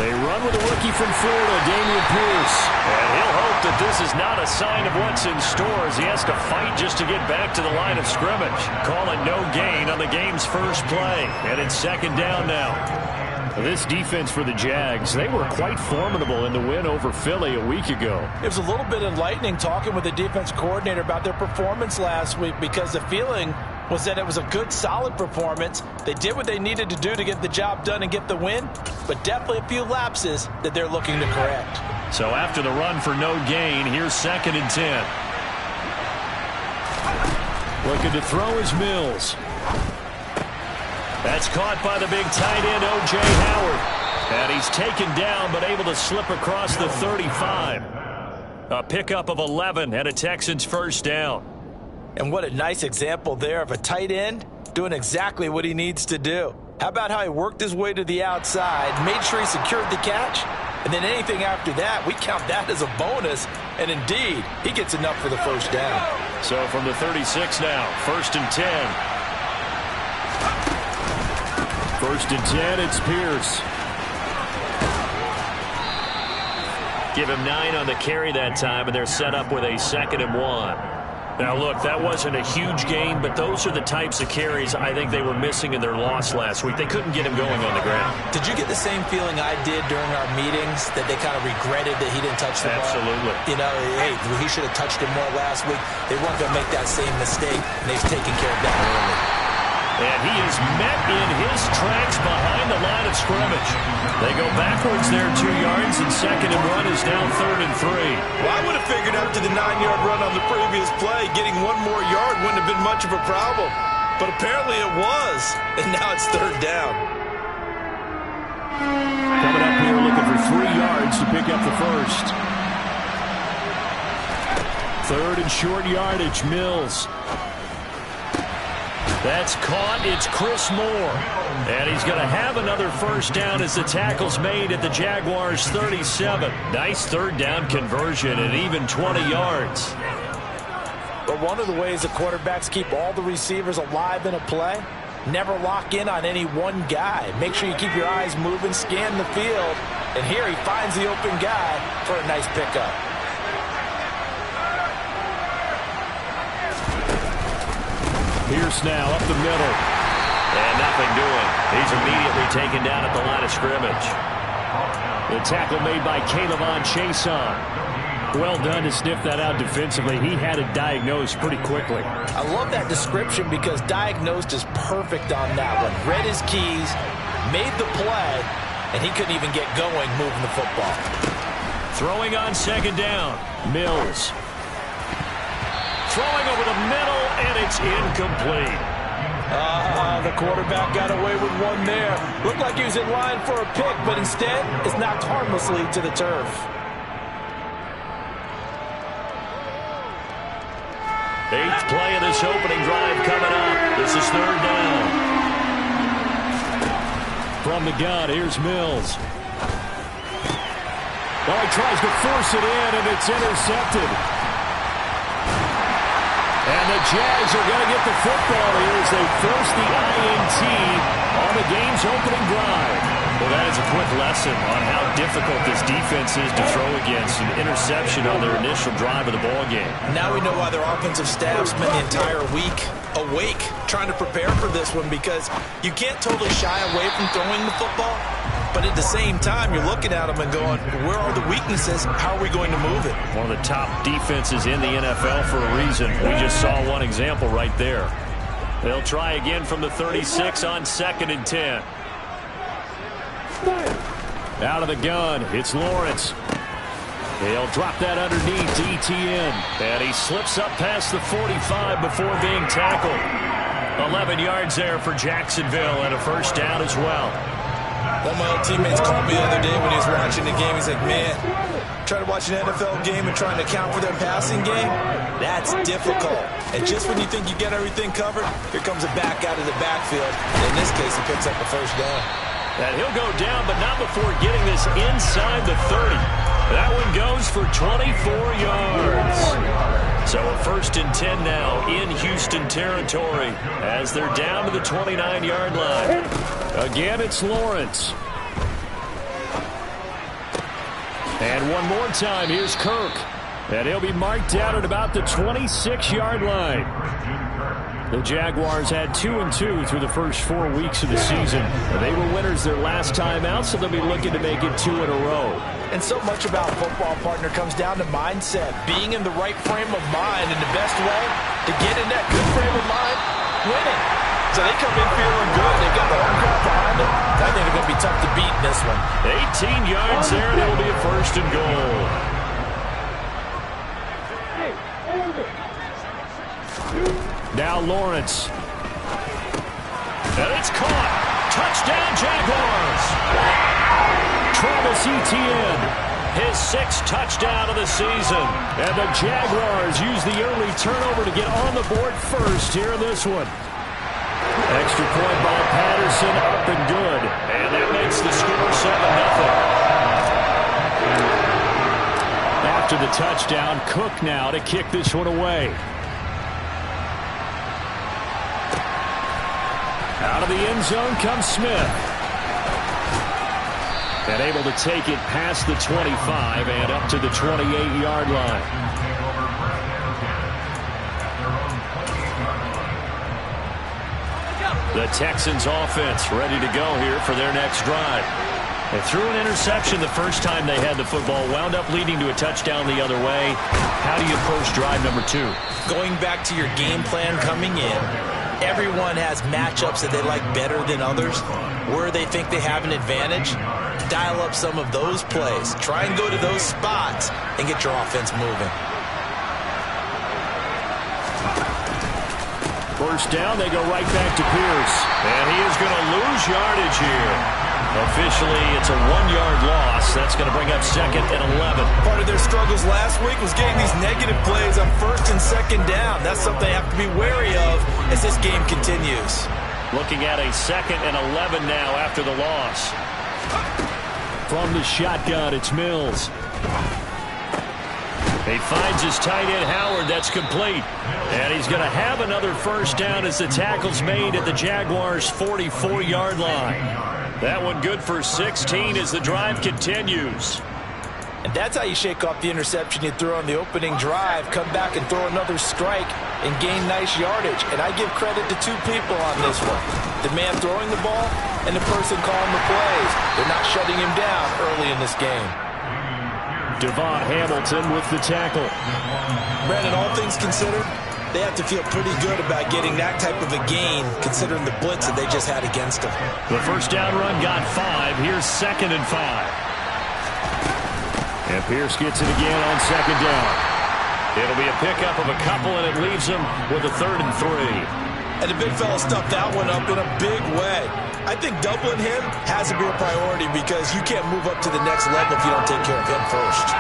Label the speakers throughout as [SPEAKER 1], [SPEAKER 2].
[SPEAKER 1] They run with a rookie from Florida, Dameon Pierce. And he'll hope that this is not a sign of what's in store as he has to fight just to get back to the line of scrimmage. Call it no gain on the game's first play. And it's second down now. This defense for the Jags, they were quite formidable in the win over Philly a week ago.
[SPEAKER 2] It was a little bit enlightening talking with the defense coordinator about their performance last week because the feeling was that it was a good, solid performance. They did what they needed to do to get the job done and get the win, but definitely a few lapses that they're looking to correct.
[SPEAKER 1] So after the run for no gain, here's 2nd and 10. Looking to throw is Mills. That's caught by the big tight end, O.J. Howard. And he's taken down, but able to slip across the 35. A pickup of 11 and a Texans first down.
[SPEAKER 2] And what a nice example there of a tight end doing exactly what he needs to do. How about how he worked his way to the outside, made sure he secured the catch, and then anything after that, we count that as a bonus. And indeed, he gets enough for the first down.
[SPEAKER 1] So from the 36 now, 1st and 10. 1st and 10, it's Pierce. Give him 9 on the carry that time, and they're set up with a 2nd and 1. Now, look, that wasn't a huge gain, but those are the types of carries I think they were missing in their loss last week. They couldn't get him going on the ground.
[SPEAKER 2] Did you get the same feeling I did during our meetings, that they kind of regretted that he didn't touch the ball?
[SPEAKER 1] Absolutely.
[SPEAKER 2] You know, hey, he should have touched it more last week. They weren't going to make that same mistake, and they've taken care of that early.
[SPEAKER 1] And he is met in his tracks behind the line of scrimmage. They go backwards there 2 yards, and 2nd and 1 is now 3rd and 3.
[SPEAKER 3] Well, I would have figured after the 9-yard run on the previous play, getting 1 more yard wouldn't have been much of a problem. But apparently it was, and now it's 3rd down.
[SPEAKER 1] Coming up here looking for 3 yards to pick up the first. 3rd and short yardage, Mills. That's caught. It's Chris Moore. And he's going to have another first down as the tackle's made at the Jaguars' 37. Nice 3rd down conversion at even 20 yards.
[SPEAKER 2] But one of the ways the quarterbacks keep all the receivers alive in a play, never lock in on any one guy. Make sure you keep your eyes moving, scan the field. And here he finds the open guy for a nice pickup.
[SPEAKER 1] Pierce now up the middle. And nothing doing. He's immediately taken down at the line of scrimmage. The tackle made by K'Lavon Chaisson. Well done to sniff that out defensively. He had it diagnosed pretty quickly.
[SPEAKER 2] I love that description because diagnosed is perfect on that one. Read his keys, made the play, and he couldn't even get going moving the football.
[SPEAKER 1] Throwing on 2nd down. Mills. Throwing over the middle, and it's incomplete.
[SPEAKER 2] The quarterback got away with one there. Looked like he was in line for a pick, but instead, it's knocked harmlessly to the turf.
[SPEAKER 1] Eighth play of this opening drive coming up. This is 3rd down. From the gun, here's Mills. Oh, he tries to force it in, and it's intercepted. And the Jags are going to get the football here as they force the INT on the game's opening drive. Well, that is a quick lesson on how difficult this defense is to throw against. An interception on their initial drive of the ball game.
[SPEAKER 2] Now we know why their offensive staff spent the entire week awake trying to prepare for this one, because you can't totally shy away from throwing the football. But at the same time, you're looking at them and going, where are the weaknesses? How are we going to move it?
[SPEAKER 1] One of the top defenses in the NFL for a reason. We just saw one example right there. They'll try again from the 36 on 2nd and 10. Out of the gun, it's Lawrence. They'll drop that underneath to ETN. And he slips up past the 45 before being tackled. 11 yards there for Jacksonville and a first down as well.
[SPEAKER 3] One of my old teammates called me the other day when he was watching the game. He's like, man, trying to watch an NFL game and trying to account for their passing game, that's difficult. And just when you think you get everything covered, here comes a back out of the backfield. And in this case, he picks up the first down.
[SPEAKER 1] And he'll go down, but not before getting this inside the 30. That one goes for 24 yards. So a 1st and 10 now in Houston territory as they're down to the 29-yard line. Again, it's Lawrence. And one more time, here's Kirk. And he'll be marked down at about the 26-yard line. The Jaguars had 2-2 through the first 4 weeks of the season. They were winners their last time out, so they'll be looking to make it 2 in a row.
[SPEAKER 2] And so much about football, partner, comes down to mindset. Being in the right frame of mind, and the best way to get in that good frame of mind, winning. So they come in feeling good. They've got the home crowd behind them. I think they're going to be tough to beat in this one.
[SPEAKER 1] 18 yards there, and it'll be a 1st and goal. Now Lawrence. And it's caught. Touchdown, Jaguars. Travis Etienne, his 6th touchdown of the season. And the Jaguars use the early turnover to get on the board first here in this one. Extra point by Patterson, up and good. And that makes the score 7-0. After the touchdown, Cook now to kick this one away. Out of the end zone comes Smith. And able to take it past the 25 and up to the 28-yard line. The Texans offense ready to go here for their next drive. They threw an interception the first time they had the football, wound up leading to a touchdown the other way. How do you approach drive number 2?
[SPEAKER 2] Going back to your game plan coming in, everyone has matchups that they like better than others, where they think they have an advantage. Dial up some of those plays. Try and go to those spots and get your offense moving.
[SPEAKER 1] First down, they go right back to Pierce. And he is going to lose yardage here. Officially, it's a 1-yard loss. That's going to bring up 2nd and 11.
[SPEAKER 2] Part of their struggles last week was getting these negative plays on 1st and 2nd down. That's something they have to be wary of as this game continues.
[SPEAKER 1] Looking at a 2nd and 11 now after the loss. From the shotgun, it's Mills. He finds his tight end, Howard. That's complete. And he's going to have another first down as the tackle's made at the Jaguars' 44-yard line. That one good for 16 as the drive continues.
[SPEAKER 2] And that's how you shake off the interception you threw on the opening drive. Come back and throw another strike and gain nice yardage. And I give credit to 2 people on this one. The man throwing the ball and the person calling the plays. They're not shutting him down early in this game.
[SPEAKER 1] Devon Hamilton with the tackle.
[SPEAKER 2] Brandon, all things considered, they have to feel pretty good about getting that type of a gain considering the blitz that they just had against them.
[SPEAKER 1] The first down run got 5. Here's 2nd and 5. And Pierce gets it again on 2nd down. It'll be a pickup of a couple, and it leaves them with a 3rd and 3.
[SPEAKER 2] And the big fella stuffed that one up in a big way. I think doubling him has to be a priority because you can't move up to the next level if you don't take care of him first.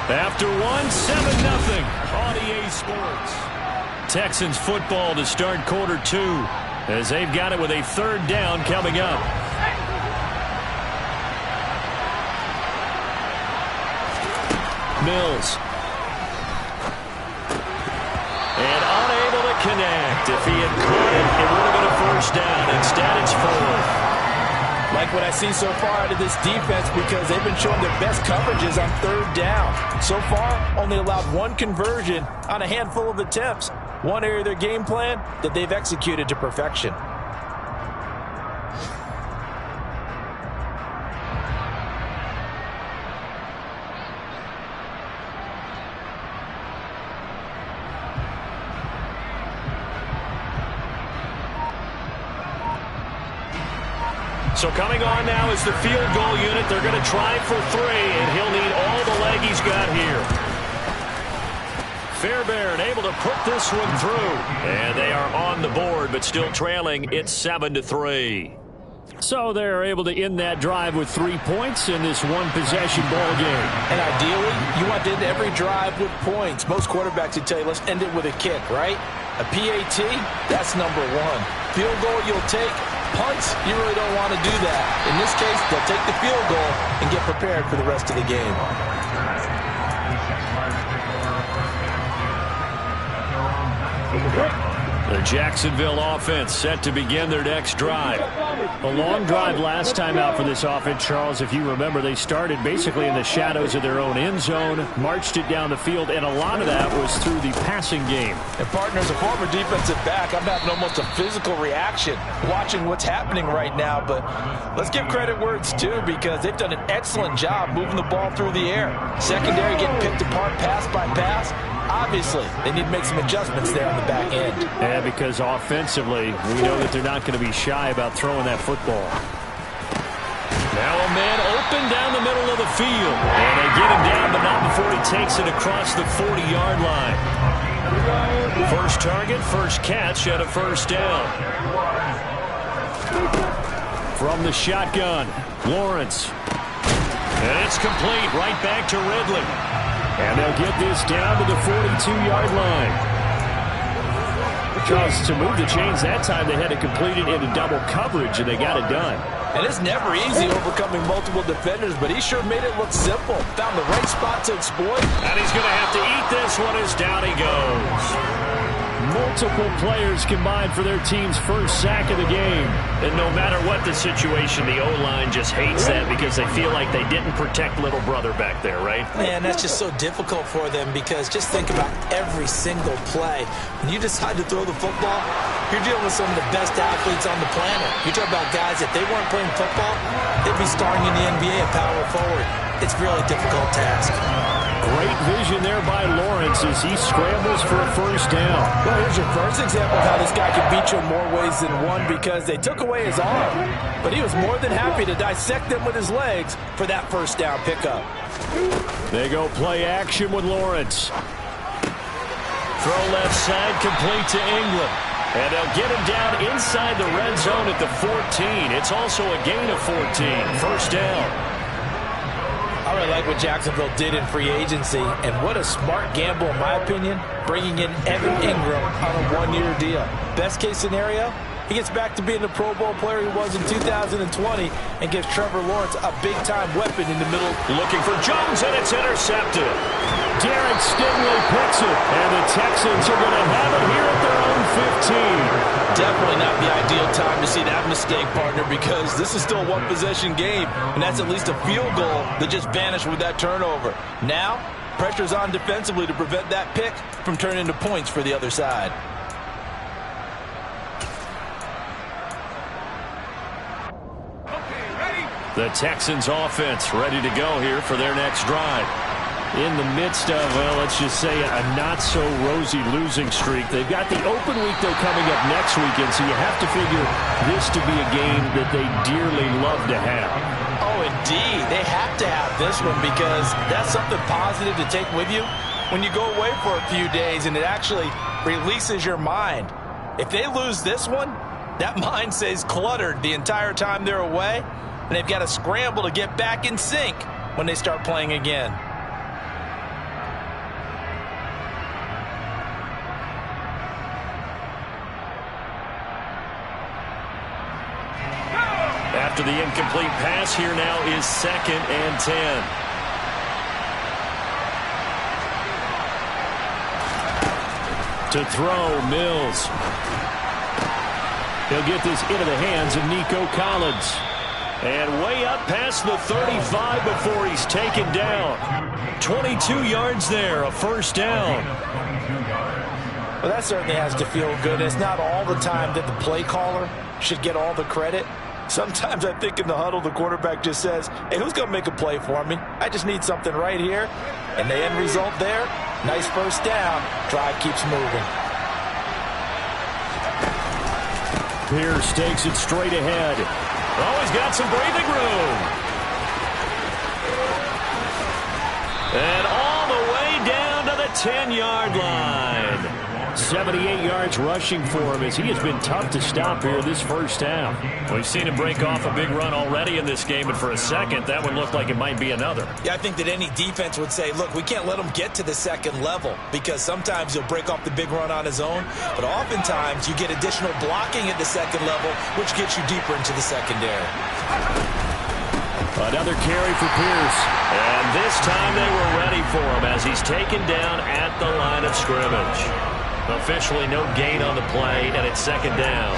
[SPEAKER 1] After 7-0 on EA Sports. Texans football to start quarter 2 as they've got it with a 3rd down coming up. Mills. And unable to connect. If he had caught it, it would have been a first down. Instead, it's 4th.
[SPEAKER 2] Like what I see so far out of this defense because they've been showing their best coverages on 3rd down. So far, only allowed 1 conversion on a handful of attempts. One area of their game plan that they've executed to perfection.
[SPEAKER 1] So coming on now is the field goal unit. They're going to try for 3, and he'll need all the leg he's got here. Fairbairn able to put this one through. And they are on the board, but still trailing. It's 7-3. So they're able to end that drive with 3 points in this one-possession ball game.
[SPEAKER 2] And ideally, you want to end every drive with points. Most quarterbacks would tell you, let's end it with a kick, right? A PAT, that's number 1. Field goal you'll take. Punts, you really don't want to do that. In this case, they'll take the field goal and get prepared for the rest of the game.
[SPEAKER 1] The Jacksonville offense set to begin their next drive. A long drive last time out for this offense, Charles. If you remember, they started basically in the shadows of their own end zone, marched it down the field, and a lot of that was through the passing game.
[SPEAKER 2] And partner, as a former defensive back, I'm having almost a physical reaction watching what's happening right now. But let's give credit where it's due, because they've done an excellent job moving the ball through the air. Secondary getting picked apart pass by pass. Obviously, they need to make some adjustments there on the back end.
[SPEAKER 1] Yeah, because offensively, we know that they're not going to be shy about throwing that football. Now a man open down the middle of the field. And they get him down, but not before he takes it across the 40-yard line. First target, first catch at a first down. From the shotgun, Lawrence. And it's complete, right back to Ridley. And they'll get this down to the 42-yard line. Charles, to move the chains that time, they had to complete it into double coverage, and they got it done.
[SPEAKER 2] And it's never easy overcoming multiple defenders, but he sure made it look simple. Found the right spot to exploit.
[SPEAKER 1] And he's going to have to eat this one as down he goes. Multiple players combined for their team's first sack of the game. And no matter what the situation, the O-line just hates that because they feel like they didn't protect little brother back there, right?
[SPEAKER 2] Man, that's just so difficult for them, because just think about every single play. When you decide to throw the football, you're dealing with some of the best athletes on the planet. You're talking about guys, if they weren't playing football, they'd be starring in the NBA at power forward. It's a really difficult task.
[SPEAKER 1] Great vision there by Lawrence as he scrambles for a first down.
[SPEAKER 2] Well, here's your first example of how this guy can beat you in more ways than one, because they took away his arm, but he was more than happy to dissect them with his legs for that first down pickup.
[SPEAKER 1] They go play action with Lawrence. Throw left side, complete to England. And they'll get him down inside the red zone at the 14. It's also a gain of 14. First down.
[SPEAKER 2] I really like what Jacksonville did in free agency, and what a smart gamble, in my opinion, bringing in Evan Ingram on a one-year deal. Best case scenario, he gets back to being the Pro Bowl player he was in 2020 and gives Trevor Lawrence a big-time weapon in the middle.
[SPEAKER 1] Looking for Jones, and it's intercepted. Derek Stingley picks it, and the Texans are going to have it here at their own 15.
[SPEAKER 2] Definitely not the ideal time to see that mistake, partner, because this is still a one-possession game, and that's at least a field goal that just vanished with that turnover. Now, pressure's on defensively to prevent that pick from turning into points for the other side.
[SPEAKER 1] The Texans offense ready to go here for their next drive. In the midst of, well, let's just say a not-so-rosy losing streak. They've got the open week, though, coming up next weekend, so you have to figure this to be a game that they dearly love to have.
[SPEAKER 2] Oh, indeed. They have to have this one, because that's something positive to take with you when you go away for a few days, and it actually releases your mind. If they lose this one, that mind stays cluttered the entire time they're away, and they've got to scramble to get back in sync when they start playing again.
[SPEAKER 1] After the incomplete pass, here now is 2nd and 10. To throw, Mills. He'll get this into the hands of Nico Collins. And way up past the 35 before he's taken down. 22 yards there, a first down.
[SPEAKER 2] Well, that certainly has to feel good. It's not all the time that the play caller should get all the credit. Sometimes I think in the huddle, the quarterback just says, hey, who's going to make a play for me? I just need something right here. And the end result there, nice first down. Drive keeps moving.
[SPEAKER 1] Pierce takes it straight ahead. Oh, he's got some breathing room. And all the way down to the 10-yard line. 78 yards rushing for him as he has been tough to stop here this first half. We've seen him break off a big run already in this game, and for a second, that one looked like it might be another.
[SPEAKER 2] Yeah, I think that any defense would say, look, we can't let him get to the second level, because sometimes he'll break off the big run on his own, but oftentimes you get additional blocking at the second level, which gets you deeper into the secondary.
[SPEAKER 1] Another carry for Pierce. And this time they were ready for him as he's taken down at the line of scrimmage. Officially no gain on the play, and it's second down.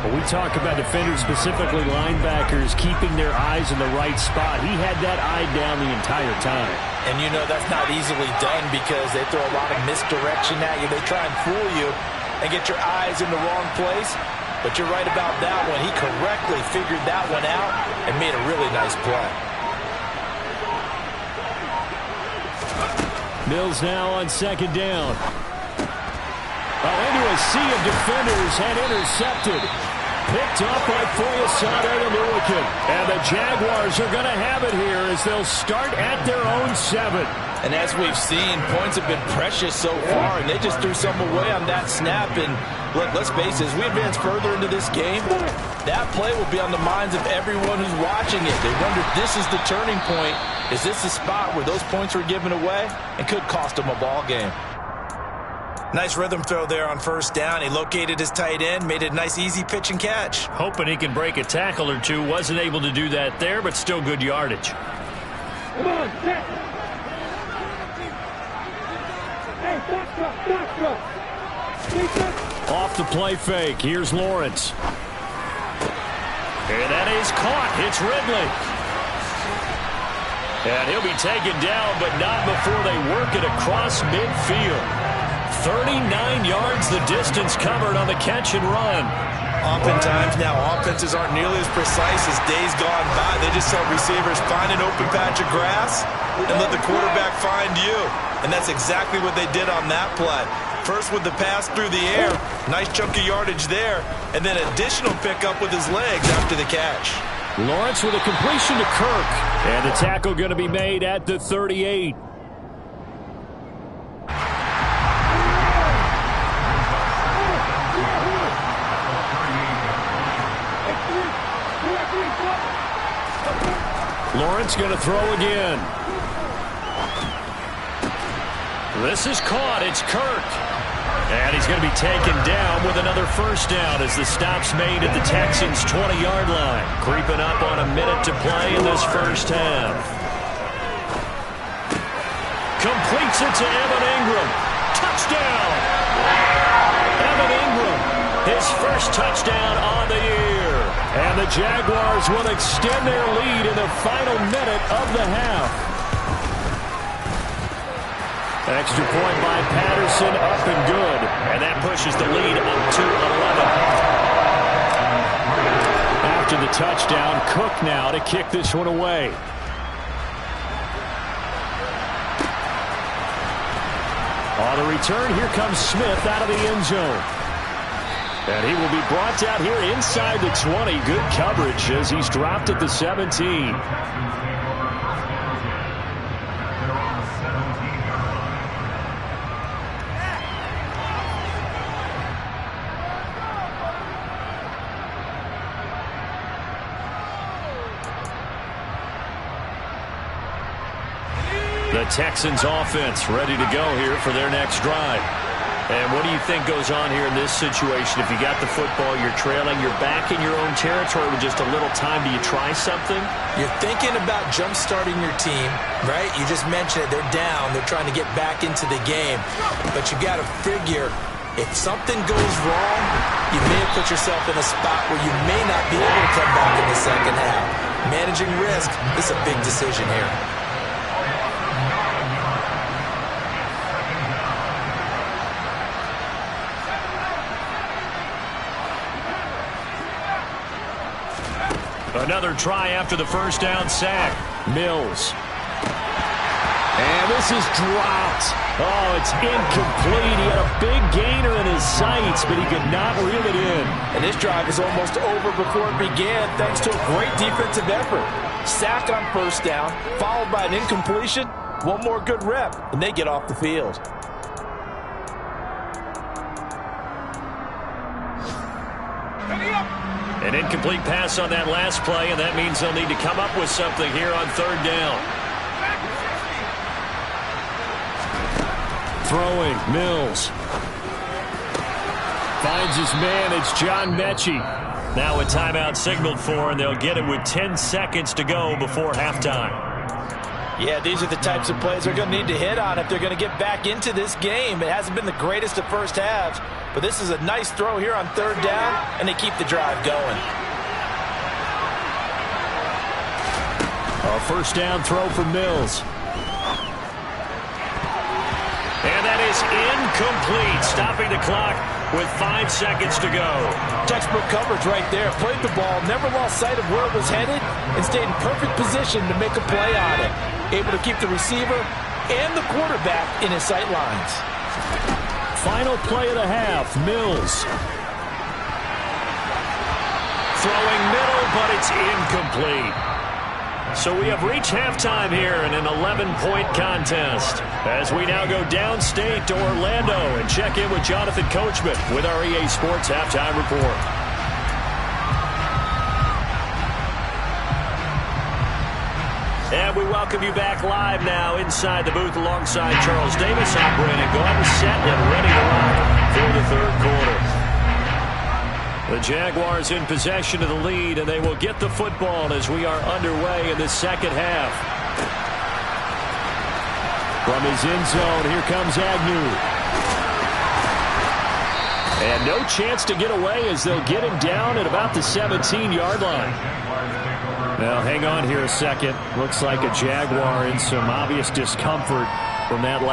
[SPEAKER 4] Well, we talk about defenders, specifically linebackers, keeping their eyes in the right spot. He had that eye down the entire time.
[SPEAKER 2] And you know that's not easily done because they throw a lot of misdirection at you. They try and fool you and get your eyes in the wrong place. But you're right about that one. He correctly figured that one out and made a really nice play.
[SPEAKER 4] Mills now on second down. Into a sea of defenders and intercepted. Picked up by Foyesade and Lurican. And the Jaguars are going to have it here as they'll start at their own 7.
[SPEAKER 2] And as we've seen, points have been precious so far, and they just threw some away on that snap. And look, let's face it, as we advance further into this game, that play will be on the minds of everyone who's watching it. They wonder if this is the turning point. Is this the spot where those points were given away and could cost them a ball game? Nice rhythm throw there on first down. He located his tight end, made it a nice easy pitch and catch.
[SPEAKER 1] Hoping he can break a tackle or two. Wasn't able to do that there, but still good yardage.
[SPEAKER 5] Come on, set. Hey, doctor.
[SPEAKER 4] Off the play fake. Here's Lawrence.
[SPEAKER 1] And that is caught. It's Ridley. And he'll be taken down, but not before they work it across midfield. 39 yards the distance covered on the catch and run.
[SPEAKER 2] Oftentimes now offenses aren't nearly as precise as days gone by. They just tell receivers, find an open patch of grass and let the quarterback find you. And that's exactly what they did on that play. First with the pass through the air, nice chunk of yardage there, and then additional pickup with his legs after the catch.
[SPEAKER 4] Lawrence with a completion to Kirk. And the tackle going to be made at the 38. Lawrence going to throw again.
[SPEAKER 1] This is caught. It's Kirk. And he's going to be taken down with another first down as the stop's made at the Texans' 20-yard line. Creeping up on a minute to play in this first half. Completes it to Evan Ingram. Touchdown! Evan Ingram, his first touchdown on the year. And the Jaguars will extend their lead in the final minute of the half. Extra point by Patterson, up and good. And that pushes the lead up to 11.
[SPEAKER 4] After the touchdown, Cook now to kick this one away. On the return, here comes Smith out of the end zone. And he will be brought out here inside the 20. Good coverage as he's dropped at the 17.
[SPEAKER 1] The Texans offense ready to go here for their next drive. And what do you think goes on here in this situation? If you got the football, you're trailing, you're back in your own territory with just a little time. Do you try something?
[SPEAKER 2] You're thinking about jump-starting your team, right? You just mentioned it. They're down. They're trying to get back into the game. But you got to figure, if something goes wrong, you may have put yourself in a spot where you may not be able to come back in the second half. Managing risk, this is a big decision here.
[SPEAKER 1] Another try after the first down sack.
[SPEAKER 4] Mills. And this is dropped. Oh, it's incomplete. He had a big gainer in his sights, but he could not reel it in.
[SPEAKER 2] And this drive is almost over before it began thanks to a great defensive effort. Sack on first down, followed by an incompletion. One more good rep, and they get off the field.
[SPEAKER 1] An incomplete pass on that last play, and that means they'll need to come up with something here on third down.
[SPEAKER 4] Throwing, Mills. Finds his man, it's John Mechie.
[SPEAKER 1] Now a timeout signaled for, and they'll get it with 10 seconds to go before halftime.
[SPEAKER 2] Yeah, these are the types of plays they're going to need to hit on if they're going to get back into this game. It hasn't been the greatest of first halves, but this is a nice throw here on third down, and they keep the drive going.
[SPEAKER 4] A first down throw for Mills.
[SPEAKER 1] And that is incomplete, stopping the clock with 5 seconds to go.
[SPEAKER 2] Textbook coverage right there. Played the ball, never lost sight of where it was headed, and stayed in perfect position to make a play on it. Able to keep the receiver and the quarterback in his sight lines.
[SPEAKER 4] Final play of the half, Mills.
[SPEAKER 1] Throwing middle, but it's incomplete. So we have reached halftime here in an 11-point contest as we now go downstate to Orlando and check in with Jonathan Coachman with our EA Sports Halftime Report. And we welcome you back live now inside the booth alongside Charles Davis. I'm Brandon Gordon, set and ready to rock for the third quarter. The Jaguars in possession of the lead, and they will get the football as we are underway in the second half. From his end zone, here comes Agnew. And no chance to get away as they'll get him down at about the 17-yard line. Now, hang on here a second. Looks like a Jaguar in some obvious discomfort from that last